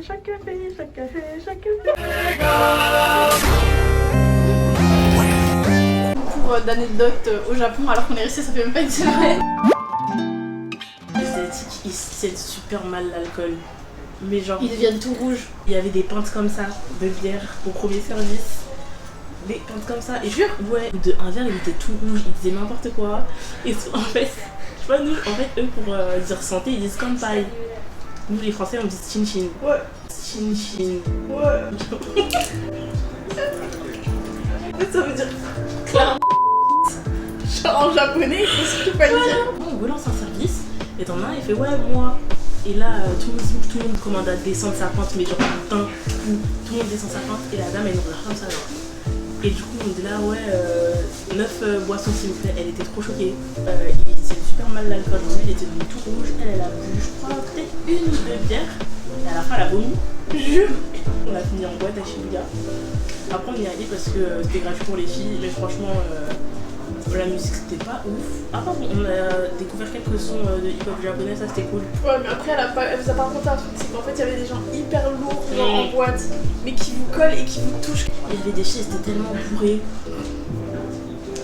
chaque café, chaque café, chaque café. Pour d'anecdotes au Japon, alors qu'on est resté, ça fait même pas une semaine. Les Asiatiques, ils sentent super mal l'alcool. Mais genre, Ils deviennent tout rouges. il y avait des pintes comme ça de bière au premier service. Des pintes comme ça. Et jure, ouais, de un verre, il était tout rouge, il disait n'importe quoi. Et en fait, je sais pas, nous, en fait, eux, pour dire santé, ils disent kanpai. Nous, les Français, on dit chin chin. Ouais. Chin chin. Ouais. Ça veut dire clairement. Genre en japonais, il faut surtout pas le dire. On relance un service, et t'en as un, il fait ouais, moi. Et là, tout le monde commande à descendre sa pente, mais genre d'un coup, tout le monde descend sa pente, et la dame, elle nous regarde comme ça, genre. Et du coup, on dit là, ouais, 9 boissons s'il vous plaît. Elle était trop choquée. Il s'est super mal l'alcool, il était devenu tout rouge. Elle a bu, je crois, peut-être une ou deux bières. Et à la fin, elle a vomi. Jure. On a fini en boîte à Shibuya. Après, on y est allé parce que c'était gratuit pour les filles, mais franchement, la musique c'était pas ouf. Ah, pardon, on a découvert quelques sons de hip-hop japonais, ça c'était cool. Ouais, mais après, elle vous a pas raconté un truc, c'est qu'en fait, il y avait des gens hyper lourds, genre en boîte, mais qui vous collent et qui vous touchent. Il y avait des filles, c'était tellement bourré.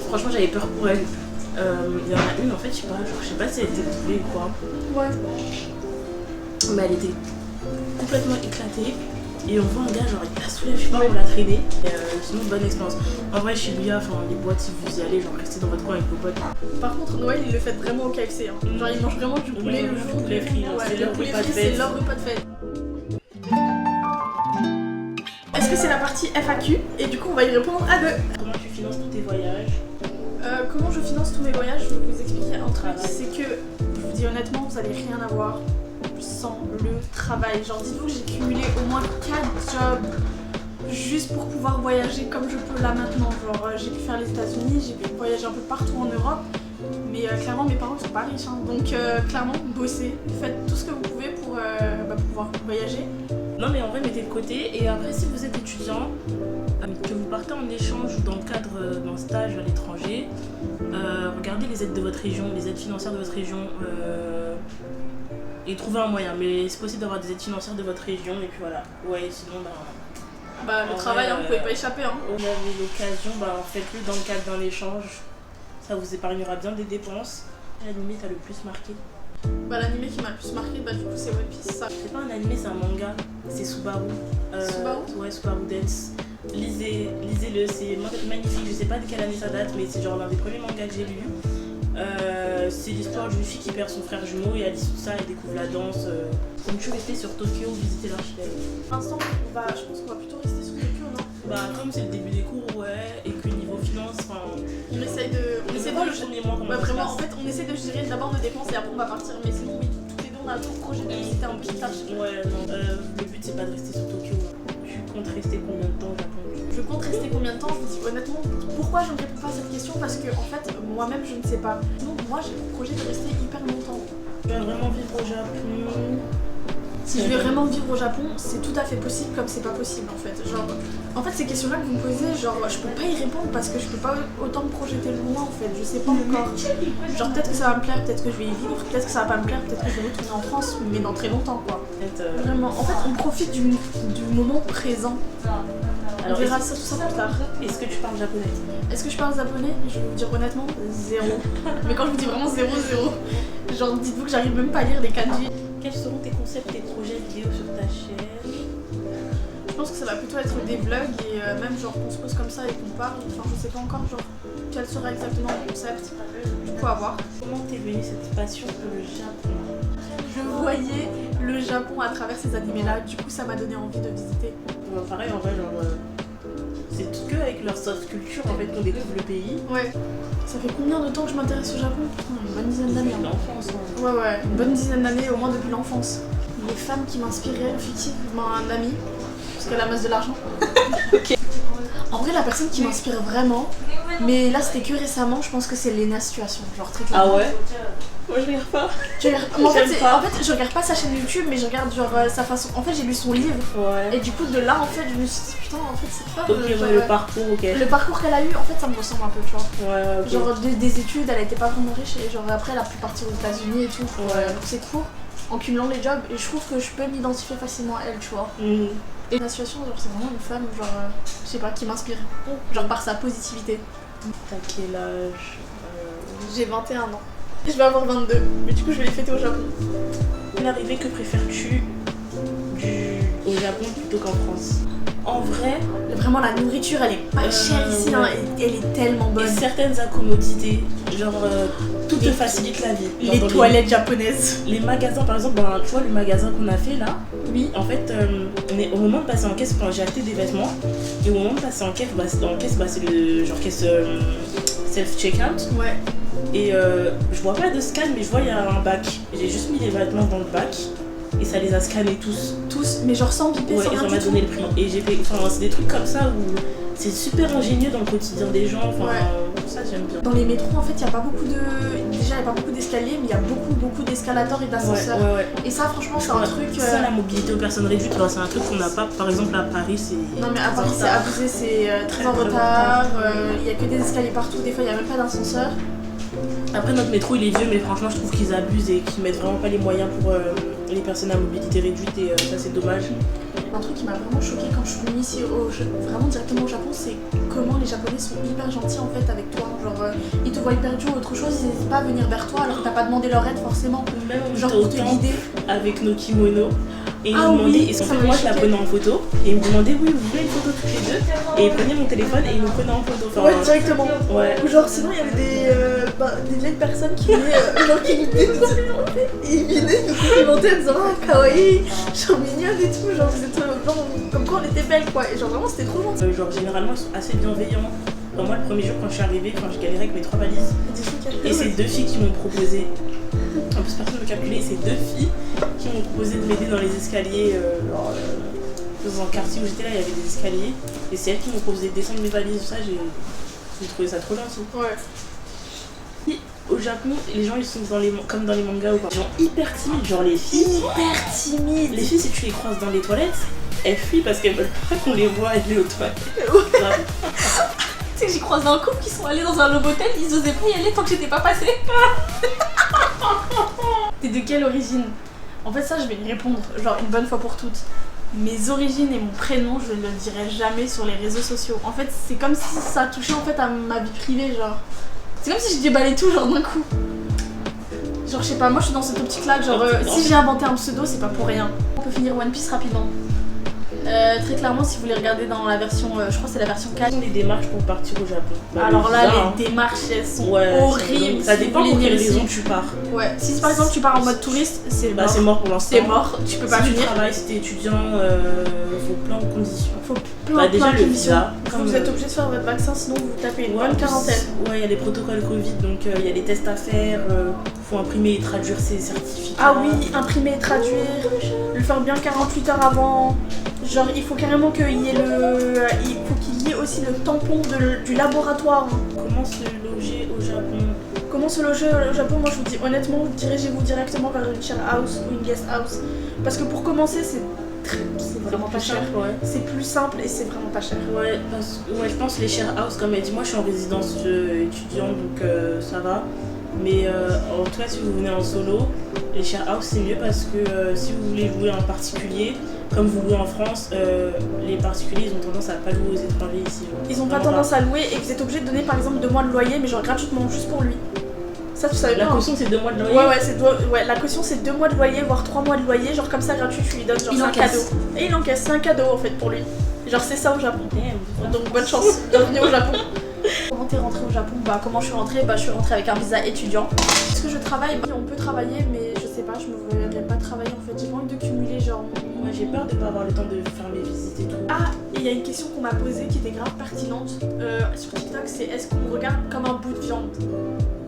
Franchement, j'avais peur pour elles. Il y en a une, en fait, je sais pas si elle était bourrée ou quoi. Ouais. Mais elle était complètement éclatée. Et on voit un gars, genre il la soulève, je sais pas, on l'a traîné. Sinon, bonne expérience. En vrai, Shibuya, enfin les boîtes, si vous y allez, genre restez dans votre coin avec vos potes. Par contre, Noël, ils le fêtent vraiment au KFC. Hein. Genre, ils mangent vraiment du poulet le jour poulet frit. Ouais, C'est leur poulet repas de frit, fête. c'est leur repas de fête. Est-ce que c'est la partie FAQ? Et du coup, on va y répondre à deux. Comment tu finances tous tes voyages? Comment je finance tous mes voyages? Je vais vous expliquer un truc. C'est que, je vous dis honnêtement, vous allez rien avoir sans le travail. Genre, dites-vous que j'ai cumulé au moins 4 jobs juste pour pouvoir voyager comme je peux là maintenant. Genre, j'ai pu faire les États-Unis, j'ai pu voyager un peu partout en Europe. Mais clairement, mes parents sont pas riches. Hein. Donc, clairement, bossez. Faites tout ce que vous pouvez pour pouvoir voyager. Non, mais en vrai, mettez de côté. Et après, si vous êtes étudiant, que vous partez en échange ou dans le cadre d'un stage à l'étranger, regardez les aides de votre région, les aides financières de votre région. Et trouvez un moyen, mais c'est possible d'avoir des aides financières de votre région, et puis voilà. Ouais, sinon, le travail, vous pouvez pas échapper. Hein. Vous avez l'occasion, faites-le dans le cadre d'un échange. Ça vous épargnera bien des dépenses. L'animé t'as le plus marqué? L'animé qui m'a le plus marqué, du coup, c'est One Piece. Ça. C'est pas un animé, c'est un manga. C'est Subaru. Subaru? Ouais, Subaru Dance. Lisez-le, c'est magnifique. Je sais pas de quelle année ça date, mais c'est genre l'un des premiers mangas que j'ai lu. C'est l'histoire d'une fille qui perd son frère jumeau et à l'issue de ça elle découvre la danse. Comme tu restais sur Tokyo, visiter l'archipel. Pour l'instant, je pense qu'on va plutôt rester sur Tokyo, non? Comme c'est le début des cours, ouais, et que niveau finance, on essaie de vraiment, en fait, on essaie de gérer d'abord nos dépenses et après on va partir. Mais sinon, oui, tous les deux on a trop de projets de visiter un petit tâche. Ouais, non, le but c'est pas de rester sur Tokyo. Tu comptes rester combien de temps au Japon? Je compte rester combien de temps? Je vous dis honnêtement, pourquoi je ne réponds pas à cette question? Parce que en fait, moi-même je ne sais pas. Donc moi j'ai pour projet de rester hyper longtemps. Tu vas vraiment vivre au Japon? Si je vais vraiment vivre au Japon, c'est tout à fait possible comme c'est pas possible en fait. Genre, en fait ces questions-là que vous me posez, genre je peux pas y répondre parce que je peux pas autant me projeter loin en fait. Je sais pas encore. Genre peut-être que ça va me plaire, peut-être que je vais y vivre, peut-être que ça va pas me plaire, peut-être que je vais retourner en France, mais dans très longtemps quoi. Vraiment, en fait on profite du moment présent. Alors, on verra tout ça plus tard. Est-ce que tu parles japonais? Est-ce que je parle japonais? Je vais vous dire honnêtement, zéro. Mais quand je vous dis vraiment zéro, genre dites-vous que j'arrive même pas à lire les kanji. Quels seront tes concepts, tes projets vidéo sur ta chaîne? Je pense que ça va plutôt être des vlogs et même genre qu'on se pose comme ça et qu'on parle. Enfin je sais pas encore genre quel sera exactement le concept. Du coup à voir. Comment t'es venue cette passion pour le Japon? Je voyais le Japon à travers ces animés là, du coup ça m'a donné envie de visiter. Pareil en vrai genre c'est que avec leur soft culture en fait qu'on découvre le pays. Ouais. Ça fait combien de temps que je m'intéresse au Japon? Une bonne dizaine d'années. Depuis l'enfance. Ouais, une bonne dizaine d'années au moins depuis l'enfance. Les femmes qui m'inspiraient, fictivement un ami, parce qu'elle amasse de l'argent. Ok. En vrai la personne qui m'inspire vraiment, mais là c'était que récemment, je pense que c'est Lena Situation, genre très clairement. Ah ouais? Moi je regarde pas. En fait, je regarde pas sa chaîne YouTube, mais je regarde genre sa façon. En fait, j'ai lu son livre. Ouais. Et du coup, de là, en fait, je me suis dit, putain, en fait, cette femme. Ok, le parcours, ok. Le parcours qu'elle a eu, en fait, ça me ressemble un peu, tu vois. Ouais, ok. Genre des études, elle était pas vraiment riche et genre après, elle a pu partir aux États-Unis et tout pour ses cours. en cumulant les jobs et je trouve que je peux m'identifier facilement à elle, tu vois. Et la situation, genre, c'est vraiment une femme, genre, je sais pas, qui m'inspire. Genre par sa positivité. T'as quel âge J'ai 21 ans. Je vais avoir 22, mais du coup je vais les fêter au Japon. L'arrivée, que préfères-tu au Japon plutôt qu'en France? En vrai, vraiment la nourriture elle est pas chère ici, ouais. hein, et elle est tellement bonne. et certaines accommodités, genre tout te facilite la vie. Genre Les dans toilettes japonaises. Les magasins, par exemple, tu vois le magasin qu'on a fait là, Oui. en fait, au moment de passer en caisse, quand j'ai acheté des vêtements, et au moment de passer en caisse, c'est le genre caisse self-checkout. Ouais. Et je vois pas de scan, mais je vois il y a un bac. J'ai juste mis les vêtements dans le bac et ça les a scannés tous. Tous, mais genre sans biper, Ouais, sans et rien ça m'a du donné tout. le prix. Et j'ai fait, c'est des trucs comme ça où c'est super ingénieux dans le quotidien des gens. Ça j'aime bien. Dans les métros, en fait, il y a pas beaucoup de. Déjà, il y a pas beaucoup d'escaliers, mais il y a beaucoup d'escalators et d'ascenseurs. Ouais. Et ça, franchement, c'est un truc. Ça, la mobilité aux personnes réduites, c'est un truc qu'on n'a pas. Par exemple, à Paris, c'est. Non, mais à Paris, c'est abusé, c'est très en retard. Il y a que des escaliers partout, des fois, il y a même pas d'ascenseur. Après, notre métro, il est vieux, mais franchement, je trouve qu'ils abusent et qu'ils mettent vraiment pas les moyens pour les personnes à mobilité réduite, et ça, c'est dommage. Un truc qui m'a vraiment choqué quand je suis venue ici, vraiment directement au Japon, c'est comment les Japonais sont hyper gentils en fait avec toi. Genre, ils te voient perdu ou autre chose, ils n'hésitent pas à venir vers toi alors que t'as pas demandé leur aide forcément. Même Genre pour te guider. Avec nos kimonos. Et ils Ah nous demandaient, oui, et ça fait, m'avait moi je la choqué. prenais en photo, et ils me demandaient, oui, vous voulez une photo toutes les deux? Et ils prenaient mon téléphone et ils nous prenaient en photo. Enfin, Ouais, directement. Ouais. Ou genre, sinon il y avait des vieilles personnes qui venaient, genre qui nous complimentaient. Et ils venaient nous complimenter en disant ah, kawaii, genre mignonne et tout. Genre, vous êtes genre, comme quoi on était belles quoi. Et genre, vraiment, c'était trop gentil. Genre, généralement, ils sont assez bienveillants. Enfin, moi, le premier jour, quand je suis arrivée, je galérais avec mes 3 valises. Et c'est 2 filles qui m'ont proposé. En plus, personne ne me calculait, c'est 2 filles qui m'ont proposé de m'aider dans les escaliers. Dans un quartier où j'étais là, il y avait des escaliers. Et c'est elles qui m'ont proposé de descendre mes valises. Tout ça, j'ai trouvé ça trop gentil. Ouais. Au Japon, les gens ils sont comme dans les mangas ou pas. Ils sont hyper timides, genre les filles. Hyper timide. Les filles, si tu les croises dans les toilettes, elles fuient parce qu'elles veulent pas qu'on les voit aller aux toilettes. Tu sais que j'ai croisé un couple qui sont allés dans un Novotel, ils osaient pas y aller tant que j'étais pas passée. T'es de quelle origine? En fait ça je vais y répondre, genre une bonne fois pour toutes. Mes origines et mon prénom, je ne le dirai jamais sur les réseaux sociaux. En fait c'est comme si ça touchait en fait à ma vie privée, genre. C'est comme si je déballais tout genre d'un coup. Genre je sais pas, moi je suis dans cette optique là, genre si j'ai inventé un pseudo c'est pas pour rien. On peut finir One Piece rapidement. Très clairement, si vous les regardez dans la version, je crois que c'est la version 4. Quelles sont les démarches pour partir au Japon? Alors là, bizarre, les démarches elles sont ouais, horribles. Ça si dépend vous pour voulez quelle venir ici. raison tu pars. Ouais, si par exemple tu pars en mode touriste, c'est mort. C'est mort pour l'instant. C'est mort, tu peux pas Si tu venir. travailles, si t'es étudiant, faut plein de conditions. Faut plein déjà de le conditions. visa. Vous êtes obligé de faire votre vaccin, sinon vous tapez une Ouais, bonne quarantaine. Ouais, il y a des protocoles Covid, donc il y a des tests à faire, faut imprimer et traduire ses certificats. Ah oui, imprimer, traduire, le faire bien 48 heures avant. Genre il faut carrément qu'il y ait il faut qu'il y ait aussi le tampon du laboratoire. Comment se loger au Japon? Comment se loger au Japon? Moi je vous dis honnêtement, dirigez-vous directement vers une share house ou une guest house. Parce que pour commencer c'est vraiment pas cher. Ouais. C'est plus simple et c'est vraiment pas cher. Ouais, je pense les share house, comme elle dit, moi je suis en résidence étudiante donc ça va. Mais en tout cas, si vous venez en solo, les share house c'est mieux parce que si vous voulez louer en particulier, comme vous louez en France, les particuliers ils ont tendance à pas louer aux étrangers ici. Ils ont pas tendance à louer et vous êtes obligé de donner par exemple 2 mois de loyer, mais genre gratuitement, juste pour lui. Ça, tu savais pas. La caution c'est 2 mois de loyer. Ouais, la caution c'est 2 mois de loyer, voire 3 mois de loyer, genre comme ça gratuit, tu lui donnes, genre c'est un cadeau. Et il encaisse, c'est un cadeau en fait pour lui. Genre c'est ça au Japon. Donc bonne chance, bienvenue au Japon. Comment t'es rentrée au Japon? Bah comment je suis rentrée? Bah je suis rentrée avec un visa étudiant. Est-ce que je travaille? On peut travailler mais je sais pas, je me verrais pas travailler en fait. J'ai pas envie de cumuler genre... Moi j'ai peur de pas avoir le temps de faire mes visites et tout. Ah, et il y a une question qu'on m'a posée qui était grave pertinente sur TikTok, c'est est-ce qu'on me regarde comme un bout de viande?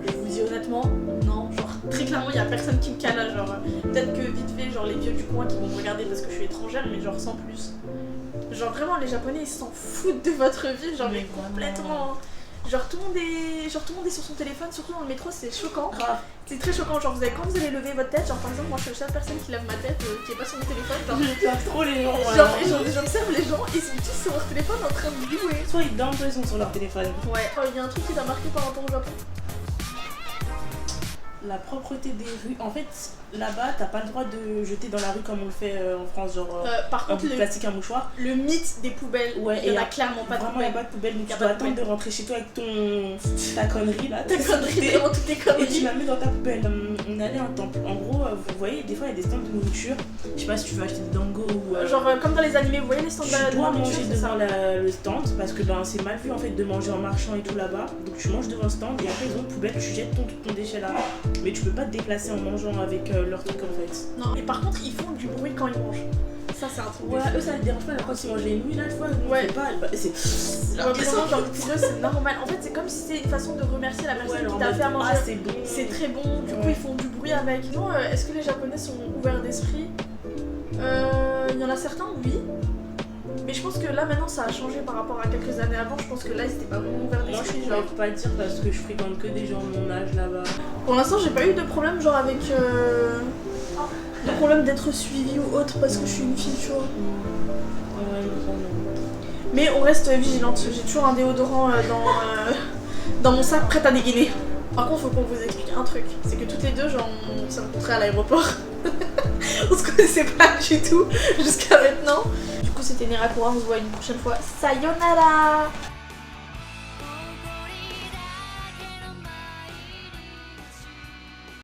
Je vous dis honnêtement, non, genre très clairement il y a personne qui me cala, genre peut-être que vite fait genre les vieux du coin qui vont me regarder parce que je suis étrangère, mais genre sans plus. Genre vraiment les Japonais ils s'en foutent de votre vie, genre mais complètement. Genre tout le monde est sur son téléphone, surtout dans le métro, c'est choquant. Grave. C'est très choquant, genre quand vous allez lever votre tête, genre par exemple moi je suis la seule personne qui lève ma tête qui est pas sur mon téléphone, genre J'observe trop les gens. genre j'observe les gens, ils sont tous sur leur téléphone en train de jouer. Soit ils dorment, soit ils sont sur leur téléphone. Ouais. Il y a un truc qui t'a marqué par rapport au Japon? La propreté des rues. En fait, là-bas, t'as pas le droit de jeter dans la rue comme on le fait en France, genre Par un contre, bout de plastique, un mouchoir. le mythe des poubelles, Ouais, il y en et a clairement pas de Vraiment, il n'y a poubelles. pas de poubelle, donc Y a tu pas dois de attendre de poubelle. rentrer chez toi avec ta connerie là. Tes conneries, vraiment toutes tes Et tu conneries. la mets dans ta poubelle. On allait à un temple. En gros, vous voyez, des fois il y a des stands de nourriture. Je sais pas si tu veux acheter des dangos ou. Genre comme dans les animés, vous voyez les stands tu de dois nourriture, manger c'est ça. devant le stand parce que c'est mal vu en fait de manger en marchant et tout là-bas. Donc tu manges devant le stand et après ils ont une poubelle, tu jettes ton déchet là. Mais tu peux pas te déplacer en mangeant avec leur truc en fait. Non, et par contre, ils font du bruit quand ils mangent. Ça, c'est un truc. Ouais, eux ça les dérange pas, mais quand ils mangent les nouilles là, fois, Ouais. pas. C'est. Ouais, mais non, genre pour eux, c'est normal. En fait, c'est comme si c'était une façon de remercier la personne qui t'a fait à manger. Ah, c'est bon. C'est très bon, du coup, ils font du bruit avec. Non, est-ce que les Japonais sont ouverts d'esprit? Il y en a certains, oui. Mais je pense que là, maintenant, ça a changé par rapport à quelques années avant. Je pense que là, ils étaient pas vraiment ouverts Moi d'esprit. je Genre. pourrais pas dire parce que je fréquente que des gens de mon âge là-bas. Pour l'instant, j'ai pas eu de problème, genre avec. De problème d'être suivie ou autre parce que je suis une fille, tu vois. Ouais, non. Mais on reste vigilante. J'ai toujours un déodorant dans mon sac prêt à dégainer. Par contre, faut qu'on vous explique un truc. C'est que toutes les deux, genre, on s'est rencontrés à l'aéroport. On se connaissait pas du tout jusqu'à maintenant. Du coup, c'était Nerakura. On se voit une prochaine fois. Sayonara!